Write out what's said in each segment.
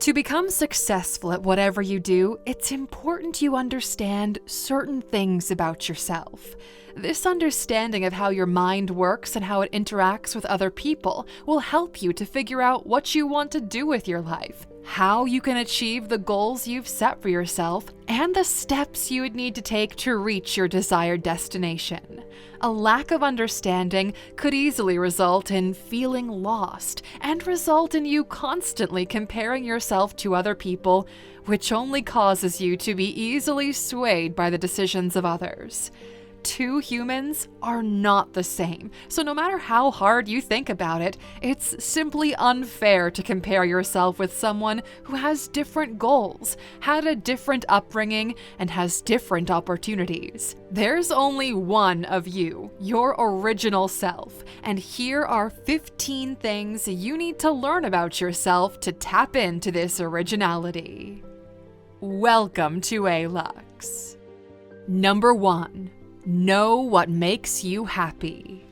To become successful at whatever you do, it's important you understand certain things about yourself. This understanding of how your mind works and how it interacts with other people will help you to figure out what you want to do with your life, how you can achieve the goals you've set for yourself, and the steps you would need to take to reach your desired destination. A lack of understanding could easily result in feeling lost and result in you constantly comparing yourself to other people, which only causes you to be easily swayed by the decisions of others. Two humans are not the same, so no matter how hard you think about it, it's simply unfair to compare yourself with someone who has different goals, had a different upbringing, and has different opportunities. There's only one of you, your original self, and here are 15 things you need to learn about yourself to tap into this originality. Welcome to Alux. Number 1. Know what makes you happy.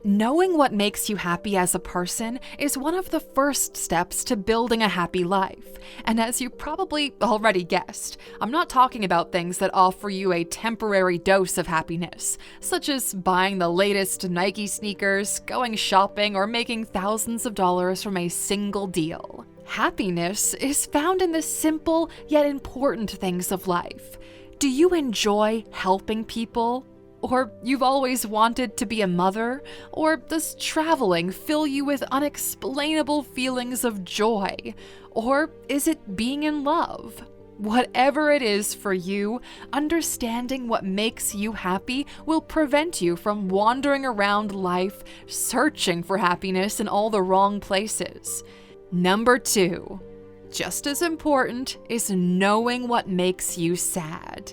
Knowing what makes you happy as a person is one of the first steps to building a happy life. And as you probably already guessed, I'm not talking about things that offer you a temporary dose of happiness, such as buying the latest Nike sneakers, going shopping, or making thousands of dollars from a single deal. Happiness is found in the simple yet important things of life. Do you enjoy helping people? Or you've always wanted to be a mother? Or does traveling fill you with unexplainable feelings of joy? Or is it being in love? Whatever it is for you, understanding what makes you happy will prevent you from wandering around life searching for happiness in all the wrong places. Number 2. Just as important is knowing what makes you sad.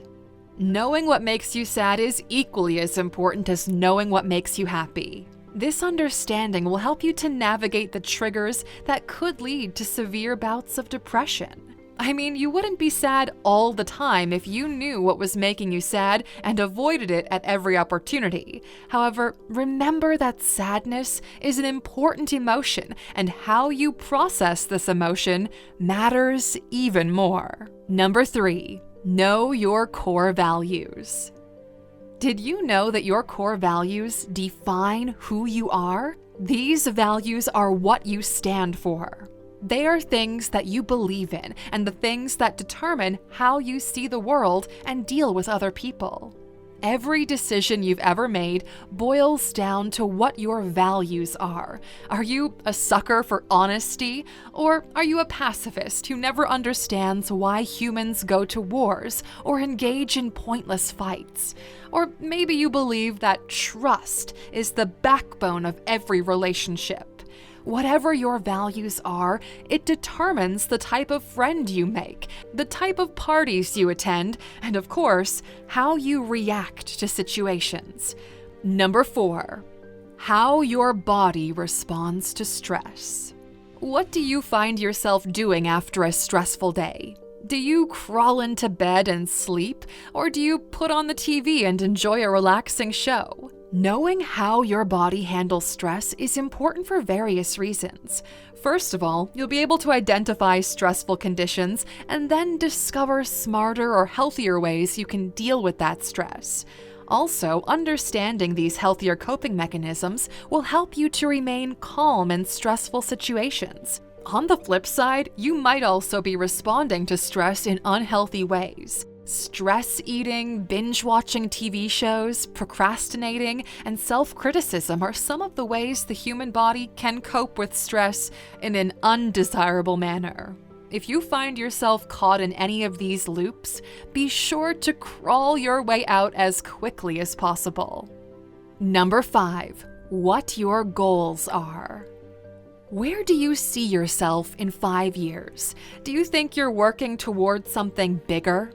Knowing what makes you sad is equally as important as knowing what makes you happy. This understanding will help you to navigate the triggers that could lead to severe bouts of depression. I mean, you wouldn't be sad all the time if you knew what was making you sad and avoided it at every opportunity. However, remember that sadness is an important emotion, and how you process this emotion matters even more. Number 3, know your core values. Did you know that your core values define who you are? These values are what you stand for. They are things that you believe in and the things that determine how you see the world and deal with other people. Every decision you've ever made boils down to what your values are. Are you a sucker for honesty? Or are you a pacifist who never understands why humans go to wars or engage in pointless fights? Or maybe you believe that trust is the backbone of every relationship. Whatever your values are, it determines the type of friend you make, the type of parties you attend, and of course, how you react to situations. Number 4, how your body responds to stress. What do you find yourself doing after a stressful day? Do you crawl into bed and sleep, or do you put on the TV and enjoy a relaxing show? Knowing how your body handles stress is important for various reasons. First of all, you'll be able to identify stressful conditions and then discover smarter or healthier ways you can deal with that stress. Also, understanding these healthier coping mechanisms will help you to remain calm in stressful situations. On the flip side, you might also be responding to stress in unhealthy ways. Stress eating, binge-watching TV shows, procrastinating, and self-criticism are some of the ways the human body can cope with stress in an undesirable manner. If you find yourself caught in any of these loops, be sure to crawl your way out as quickly as possible. Number 5, what your goals are. Where do you see yourself in 5 years? Do you think you're working towards something bigger?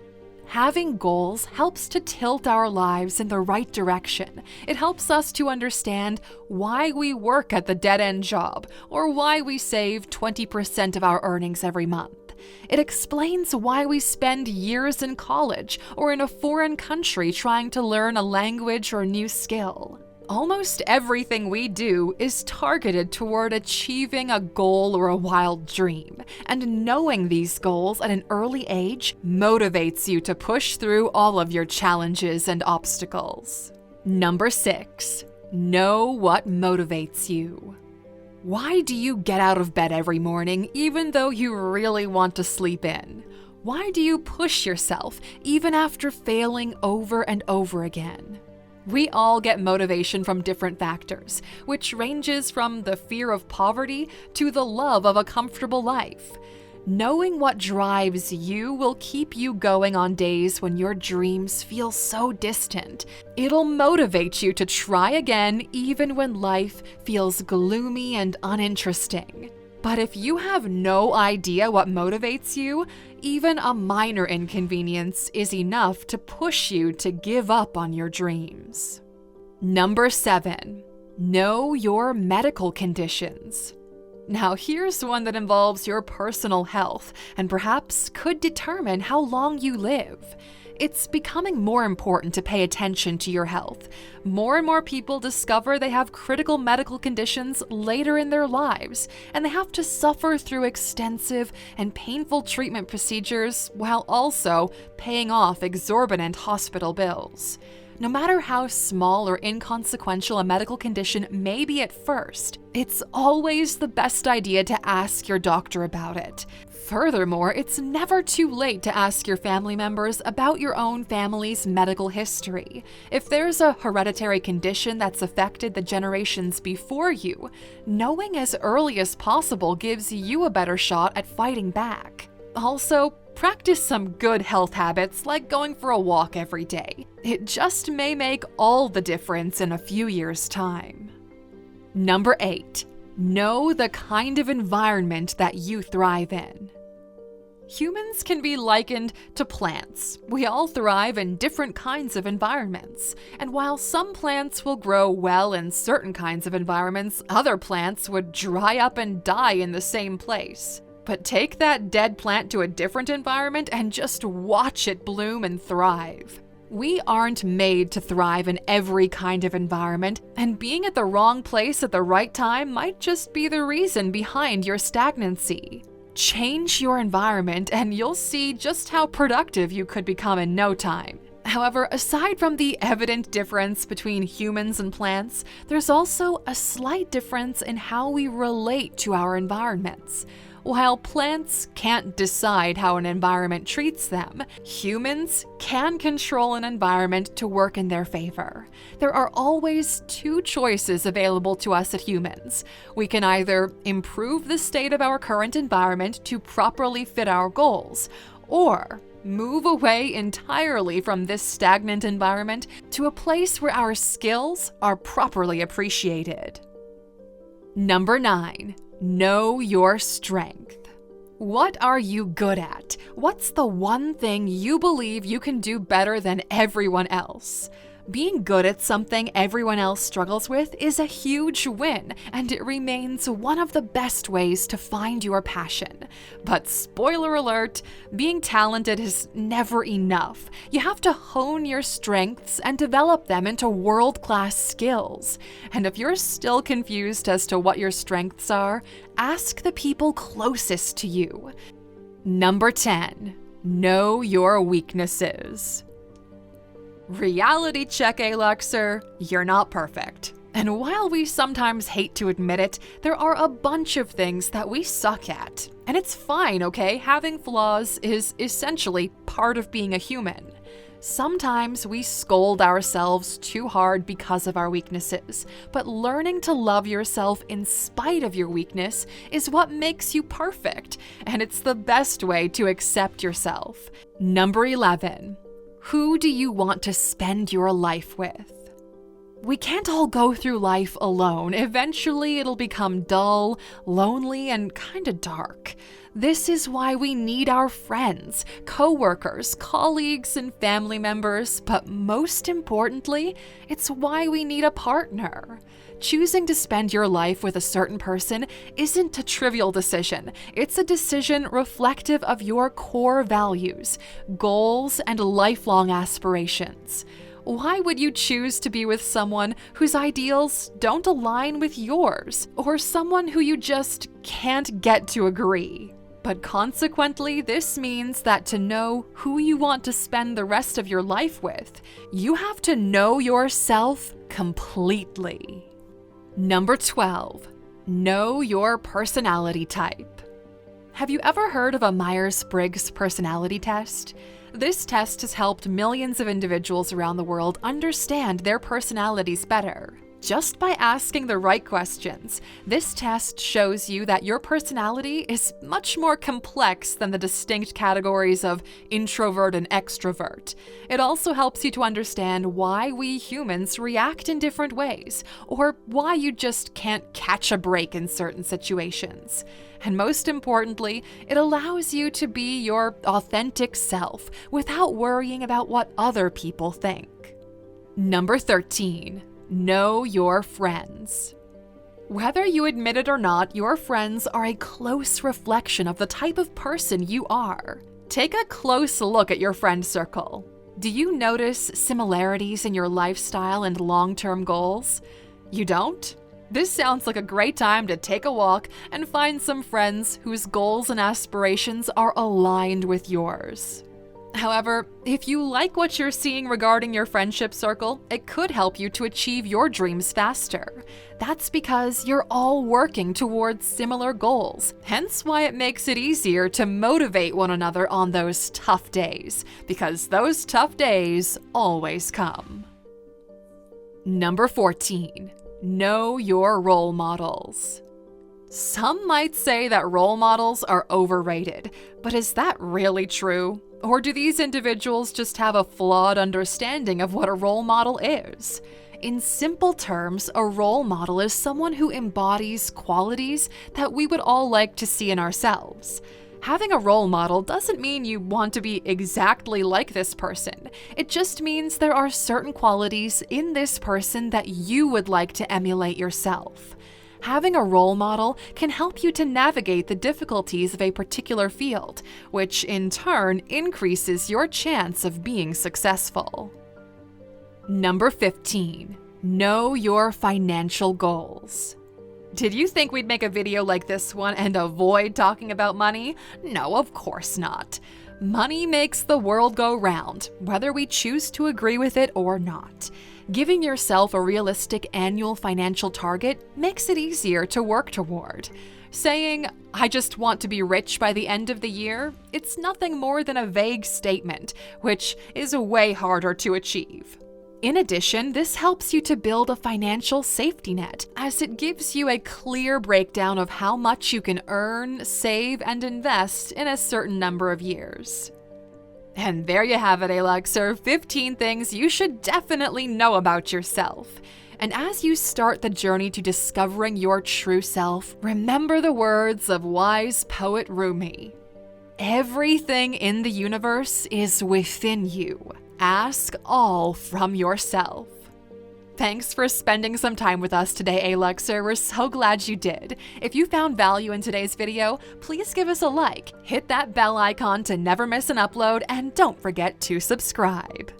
Having goals helps to tilt our lives in the right direction. It helps us to understand why we work at the dead-end job or why we save 20% of our earnings every month. It explains why we spend years in college or in a foreign country trying to learn a language or new skill. Almost everything we do is targeted toward achieving a goal or a wild dream, and knowing these goals at an early age motivates you to push through all of your challenges and obstacles. Number 6, know what motivates you. Why do you get out of bed every morning even though you really want to sleep in? Why do you push yourself even after failing over and over again? We all get motivation from different factors, which ranges from the fear of poverty to the love of a comfortable life. Knowing what drives you will keep you going on days when your dreams feel so distant. It'll motivate you to try again even when life feels gloomy and uninteresting. But if you have no idea what motivates you, even a minor inconvenience is enough to push you to give up on your dreams. Number 7, know your medical conditions. Now here's one that involves your personal health and perhaps could determine how long you live. It's becoming more important to pay attention to your health. More and more people discover they have critical medical conditions later in their lives, and they have to suffer through extensive and painful treatment procedures while also paying off exorbitant hospital bills. No matter how small or inconsequential a medical condition may be at first, it's always the best idea to ask your doctor about it. Furthermore, it's never too late to ask your family members about your own family's medical history. If there's a hereditary condition that's affected the generations before you, knowing as early as possible gives you a better shot at fighting back. Also, practice some good health habits like going for a walk every day. It just may make all the difference in a few years' time. Number 8, know the kind of environment that you thrive in. Humans can be likened to plants. We all thrive in different kinds of environments. And while some plants will grow well in certain kinds of environments, other plants would dry up and die in the same place. But take that dead plant to a different environment and just watch it bloom and thrive. We aren't made to thrive in every kind of environment, and being at the wrong place at the right time might just be the reason behind your stagnancy. Change your environment and you'll see just how productive you could become in no time. However, aside from the evident difference between humans and plants, there's also a slight difference in how we relate to our environments. While plants can't decide how an environment treats them, humans can control an environment to work in their favor. There are always two choices available to us as humans. We can either improve the state of our current environment to properly fit our goals, or move away entirely from this stagnant environment to a place where our skills are properly appreciated. Number 9. Know your strength. What are you good at? What's the one thing you believe you can do better than everyone else? Being good at something everyone else struggles with is a huge win, and it remains one of the best ways to find your passion. But spoiler alert, being talented is never enough. You have to hone your strengths and develop them into world-class skills. And if you're still confused as to what your strengths are, ask the people closest to you. Number 10. Know your weaknesses. Reality check, Aluxer, you're not perfect. And while we sometimes hate to admit it, there are a bunch of things that we suck at. And it's fine, okay? Having flaws is essentially part of being a human. Sometimes we scold ourselves too hard because of our weaknesses, but learning to love yourself in spite of your weakness is what makes you perfect, and it's the best way to accept yourself. Number 11. Who do you want to spend your life with? We can't all go through life alone. Eventually, it'll become dull, lonely, and kinda dark. This is why we need our friends, coworkers, colleagues, and family members, but most importantly, it's why we need a partner. Choosing to spend your life with a certain person isn't a trivial decision. It's a decision reflective of your core values, goals, and lifelong aspirations. Why would you choose to be with someone whose ideals don't align with yours, or someone who you just can't get to agree? But consequently, this means that to know who you want to spend the rest of your life with, you have to know yourself completely. Number 12, know your personality type. Have you ever heard of a Myers-Briggs personality test? This test has helped millions of individuals around the world understand their personalities better. Just by asking the right questions, this test shows you that your personality is much more complex than the distinct categories of introvert and extrovert. It also helps you to understand why we humans react in different ways, or why you just can't catch a break in certain situations. And most importantly, it allows you to be your authentic self without worrying about what other people think. Number 13. Know your friends. Whether you admit it or not, your friends are a close reflection of the type of person you are. Take a close look at your friend circle. Do you notice similarities in your lifestyle and long-term goals? You don't? This sounds like a great time to take a walk and find some friends whose goals and aspirations are aligned with yours. However, if you like what you're seeing regarding your friendship circle, it could help you to achieve your dreams faster. That's because you're all working towards similar goals, hence why it makes it easier to motivate one another on those tough days, because those tough days always come. Number 14. Know your role models. Some might say that role models are overrated, but is that really true? Or do these individuals just have a flawed understanding of what a role model is? In simple terms, a role model is someone who embodies qualities that we would all like to see in ourselves. Having a role model doesn't mean you want to be exactly like this person. It just means there are certain qualities in this person that you would like to emulate yourself. Having a role model can help you to navigate the difficulties of a particular field, which in turn increases your chance of being successful. Number 15. Know your financial goals. Did you think we'd make a video like this one and avoid talking about money? No, of course not. Money makes the world go round, whether we choose to agree with it or not. Giving yourself a realistic annual financial target makes it easier to work toward. Saying, "I just want to be rich by the end of the year," it's nothing more than a vague statement, which is way harder to achieve. In addition, this helps you to build a financial safety net, as it gives you a clear breakdown of how much you can earn, save, and invest in a certain number of years. And there you have it, Aluxer, 15 things you should definitely know about yourself. And as you start the journey to discovering your true self, remember the words of wise poet Rumi. Everything in the universe is within you. Ask all from yourself. Thanks for spending some time with us today, Aluxer. We're so glad you did. If you found value in today's video, please give us a like, hit that bell icon to never miss an upload, and don't forget to subscribe.